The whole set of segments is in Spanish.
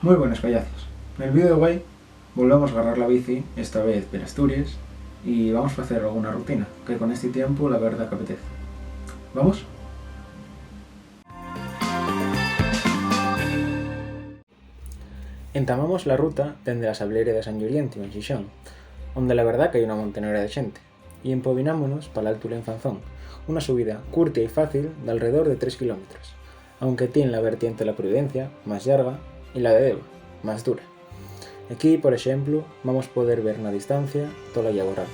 Muy buenos collacios. En el vídeo de hoy volvemos a agarrar la bici, esta vez por Asturias, y vamos a hacer alguna rutina, que con este tiempo la verdad que apetece. ¿Vamos? Entamamos la ruta dende a Sableira de San Lloriente, en Xixón, onde la verdad que hai unha montonera de xente, e empobinámonos pa la altura en Fanzón, unha subida curta e fácil de alrededor de 3 km, aunque tiene la vertiente de la Prudencia, máis larga, e la de Deva, máis dura. Aquí, por exemplo, vamos poder ver na distancia toda a Llagoral.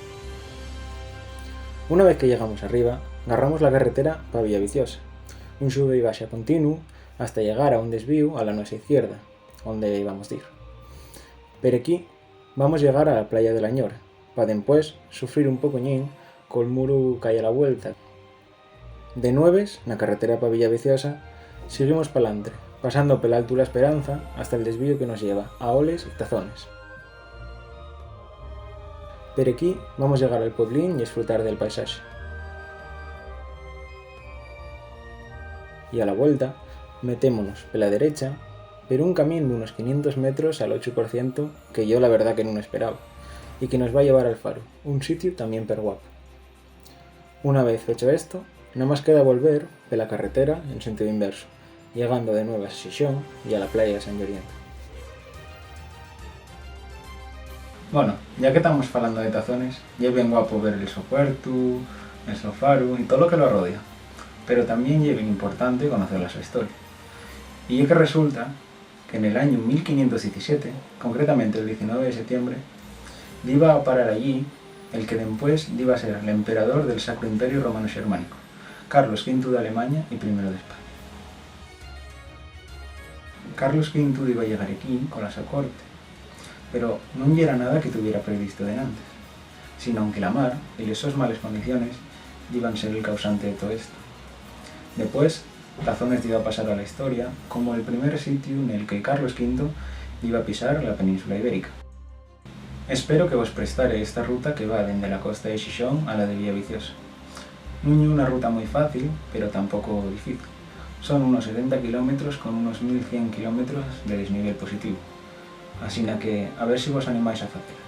Una vez que llegamos arriba, agarramos la carretera pa Villaviciosa, un sube y baxa continuo hasta llegar a un desvío a la nuestra izquierda, onde vamos a ir. Pero aquí vamos a llegar a la playa de la Ñora, para después sufrir un pocoñín col muro que hai a la vuelta. De Nueves, na carretera pa Villaviciosa, seguimos pa'lantre, pasando pela altura Esperanza hasta el desvío que nos lleva a Oles y Tazones. Pero aquí vamos a llegar al pueblín y disfrutar del paisaje. Y a la vuelta, metémonos pela derecha, pero un camino de unos 500 metros al 8% que yo la verdad que no esperaba, y que nos va a llevar al faro, un sitio también per guapo. Una vez hecho esto, no más queda volver pela carretera en sentido inverso, llegando de nuevo a Xixón y a la playa de San Lloriente. Bueno, ya que estamos hablando de Tazones, ya es bien guapo ver el sopuerto, el sofaro y todo lo que lo rodea, pero también es bien importante conocer la su historia. Y es que resulta que en el año 1517, concretamente el 19 de septiembre, iba a parar allí el que después iba a ser el emperador del Sacro Imperio Romano Germánico, Carlos V de Alemania y I de España. Carlos V iba a llegar aquí con la su corte, pero no era nada que tuviera previsto de antes, sino que la mar y las sus malas condiciones iban a ser el causante de todo esto. Después, Tazones iba a pasar a la historia como el primer sitio en el que Carlos V iba a pisar la península ibérica. Espero que vos prestare esta ruta que va desde la costa de Xixón a la de Villaviciosa. No es una ruta muy fácil, pero tampoco difícil. Son unos 70 kilómetros con unos 1100 kilómetros de desnivel positivo. Así que a ver si vos animáis a hacerlo.